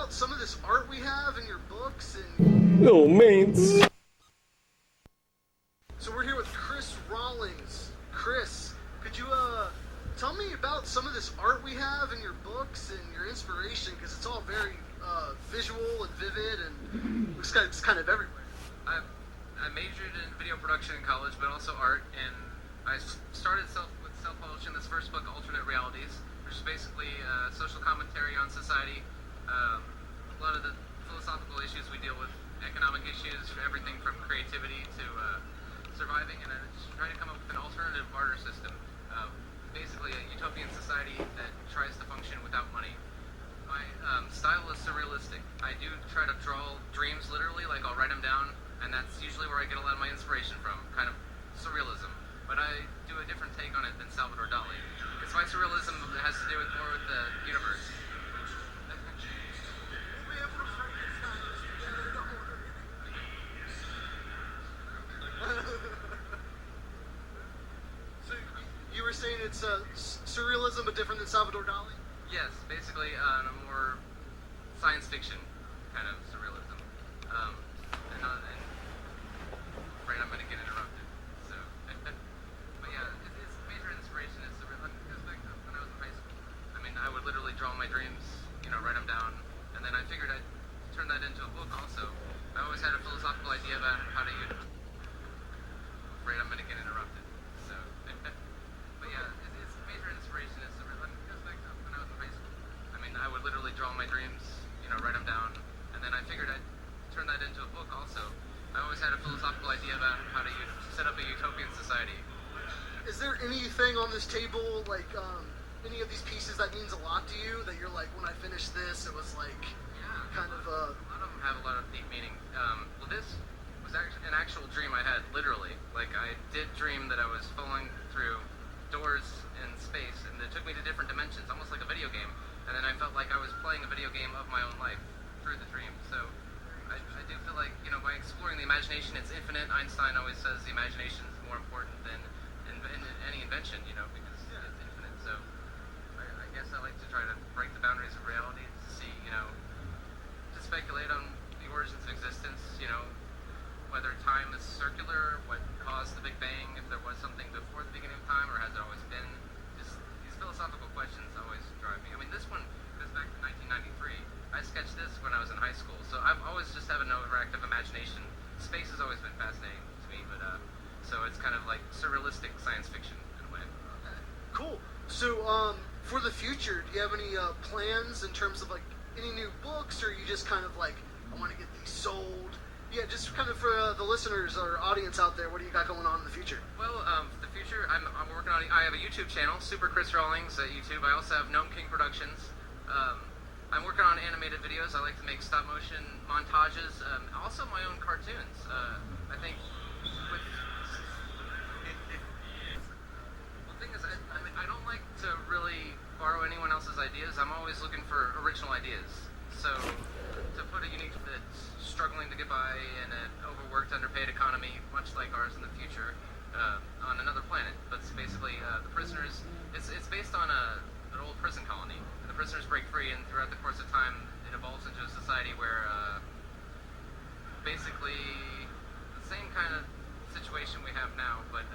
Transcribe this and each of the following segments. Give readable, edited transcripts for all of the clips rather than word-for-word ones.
about some of this art we have in your books and... Oh, mates. So we're here with Chris Rawlings. Chris, could you tell me about some of this art we have in your books and your inspiration? Because it's all very visual and vivid and it's kind of everywhere. I majored in video production in college, but also art, and I started with self-publishing this first book, Alternate Realities, which is basically a social commentary on society. A lot of the philosophical issues we deal with, economic issues, everything from creativity to surviving, and I just trying to come up with an alternative barter system. Basically a utopian society that tries to function without money. My style is surrealistic. I do try to draw dreams literally, like I'll write them down, and that's usually where I get a lot of my inspiration from, kind of surrealism. But I do a different take on it than Salvador Dali. Because my surrealism has to do with more with the universe. So you were saying it's surrealism but different than Salvador Dali? Yes, basically a more science fiction kind of surrealism. And afraid I'm going to get interrupted. So, but yeah, his major inspiration is surrealism. Because back when I was in high school, I mean, I would literally draw my dreams, write them down, and then I figured I'd turn that into a book also. I always had a philosophical idea about how to use. Afraid I'm going to get interrupted. So, but yeah, his major inspiration is surrealism. Because back when I was in high school, I mean, I would literally draw my dreams, write them down, and then I figured I'd turn that into a book also. I always had a philosophical idea about how to set up a utopian society. Is there anything on this table, like any of these pieces that means a lot to you, that you're like, when I finished this, it was like, kind of... A lot of them have a lot of deep meaning. Well, this was actually an actual dream I had, literally. Like, I did dream that I was falling through doors in space, and it took me to different dimensions, almost like a video game. And then I felt like I was playing a video game of my own life through the dream. So I do feel like, by exploring the imagination, it's infinite. Einstein always says the imagination is more important than any invention, because it's infinite. So I guess I like to try to break the boundaries of reality to see, to speculate on the origins of existence, whether time is circular, what caused the Big Bang, if there was something before the beginning of time, or has it always been? Just these philosophical questions always drive me. I mean, this one goes back to 1993. I sketched this when I was in high school, so I've always just have an overactive imagination. Space has always been fascinating to me, but so it's kind of like surrealistic science fiction in a way. Cool. So, for the future, do you have any plans in terms of like any new books, or are you just kind of like, I want to get these sold? Yeah, just kind of for the listeners or audience out there, what do you got going on in the future? Well, for the future, I'm working on. I have a YouTube channel, Super Chris Rawlings at YouTube. I also have Gnome King Productions. I'm working on animated videos. I like to make stop motion montages. Also, my own cartoons. I think. The thing is, I don't like to really borrow anyone else's ideas. I'm always looking for original ideas. So, to put a unique that's struggling to get by in an overworked, underpaid economy, much like ours in the future, on another planet. But it's basically the prisoners. It's based on an old prison colony. And the prisoners break free, and throughout the course of time, it evolves into a society where basically the same kind of situation we have now. But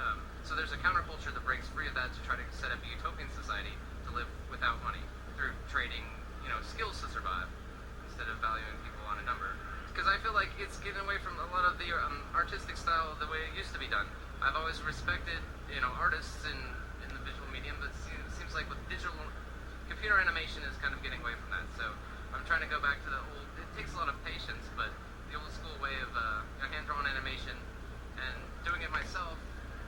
so there's a counterculture that breaks free of that to try to set up a utopian society to live without money through trading, skills to survive instead of valuing people on a number. Because I feel like it's getting away from a lot of the artistic style the way it used to be done. I've always respected, artists in the visual medium, but it seems like with digital, computer animation is kind of getting away from that. So I'm trying to go back to the old, it takes a lot of patience, but the old school way of hand-drawn animation, and doing it myself,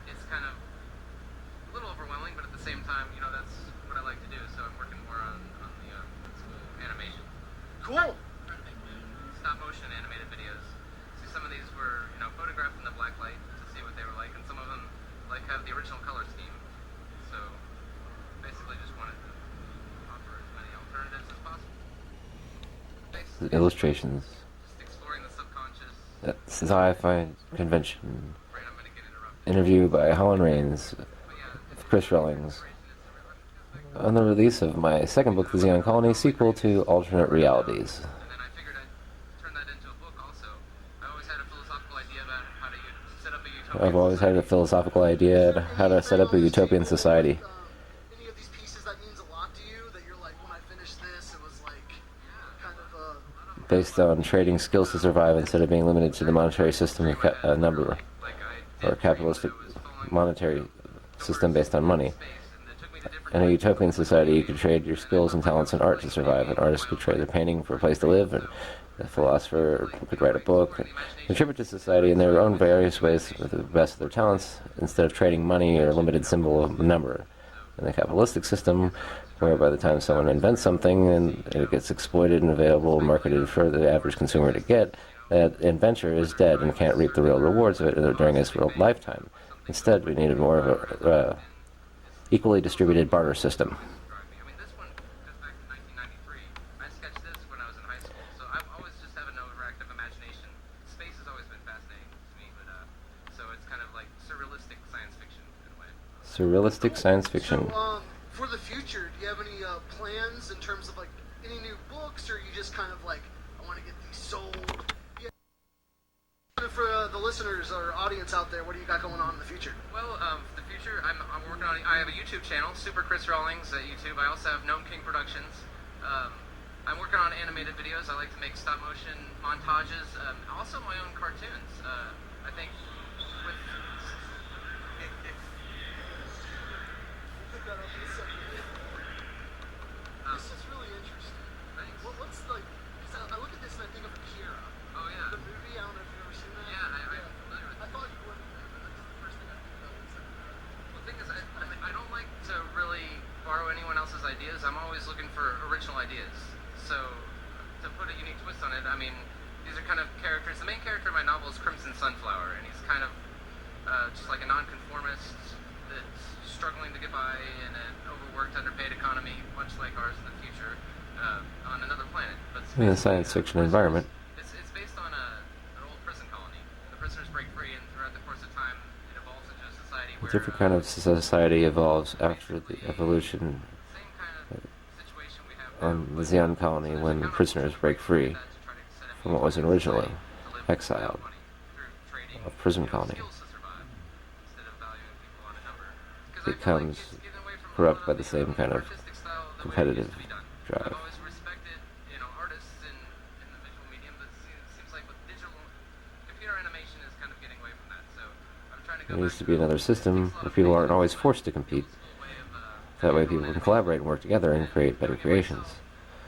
it's kind of a little overwhelming, but at the same time, that's what I like to do. So I'm working more on the old school animation. Cool. Stop motion animated videos. See, some of these were, photographed in the black light to see what they were like, and some of them have the original color scheme. So basically, just wanted to offer as many alternatives as possible. Basically, Illustrations. just exploring the subconscious. Sci-Fi Convention. Right, I'm gonna get interrupted. Interview by Holland Rains But yeah, with Chris Rawlings on the release of my second book, The Xeon Colony, sequel to Alternate Realities. and then I've always had a philosophical idea of how to set up a utopian society Any of these pieces that means a lot to you? That you're like, when I finished this, it was like kind of a. based on trading skills to survive instead of being limited to the monetary system of number or a capitalistic monetary system based on money. In a utopian society, you could trade your skills and talents in art to survive. An artist could trade their painting for a place to live, and a philosopher could write a book and contribute to society in their own various ways with the best of their talents instead of trading money or a limited symbol of number. In the capitalistic system, where by the time someone invents something and it gets exploited and available and marketed for the average consumer to get, that inventor is dead and can't reap the real rewards of it during his real lifetime. Instead, we needed more of a equally distributed barter system. I mean, this one goes back to 1993. I sketched this when I was in high school, so I've always just have an overactive imagination. Space has always been fascinating to me, but so it's kind of like surrealistic science fiction in a way. Surrealistic science fiction. So, for the future, do you have any plans in terms of like any new books, or are you just kind of like, I want to get these sold? Yeah. For the listeners or audience out there, what do you got going on in the future? Well, for the future, I'm working on. I have a YouTube channel, Super Chris Rawlings at YouTube. I also have Gnome King Productions. I'm working on animated videos. I like to make stop motion montages. Also, my own cartoons. I think with. This is really interesting. Thanks. What's like? Cause I look at this and I think of Akira. Oh yeah. The movie. I don't know if you've ever seen that. Yeah, I'm familiar with I thought you would. That's the first thing I think of. Well, the thing is, I don't like to really borrow anyone else's ideas. I'm always looking for original ideas. So, to put a unique twist on it, I mean, these are kind of characters. The main character in my novel is Crimson Sunflower, and he's kind of just like a nonconformist that's struggling to get by in an overworked, underpaid economy, much like ours in the future, on another planet. But In a science fiction environment. It's based on an old prison colony. The prisoners break free, and throughout the course of time, it evolves into a society A where different kind of society evolves after the evolution same kind of situation we have on the Zion colony when the prisoners break free from what was originally exiled, a prison colony. Becomes corrupt by the same kind of competitive drive. I've always respected, artists in the visual medium, but it seems like with digital computer animation is kind of getting away from that. So I'm trying to go There needs back to be another system where people aren't always forced to compete. That way people can collaborate and work together and create better creations.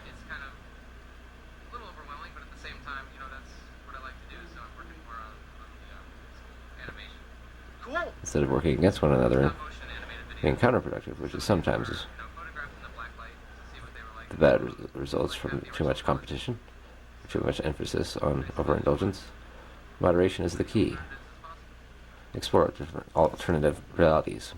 It's kind of a little overwhelming, but at the same time, that's what I like to do. So I'm working more on the animation. Cool. Instead of working against one another and Motion animated video. being counterproductive, which is sometimes Photographing the black light to see what they were like. the bad results from too much competition, too much emphasis on overindulgence. Moderation is the key. Explore different alternative realities.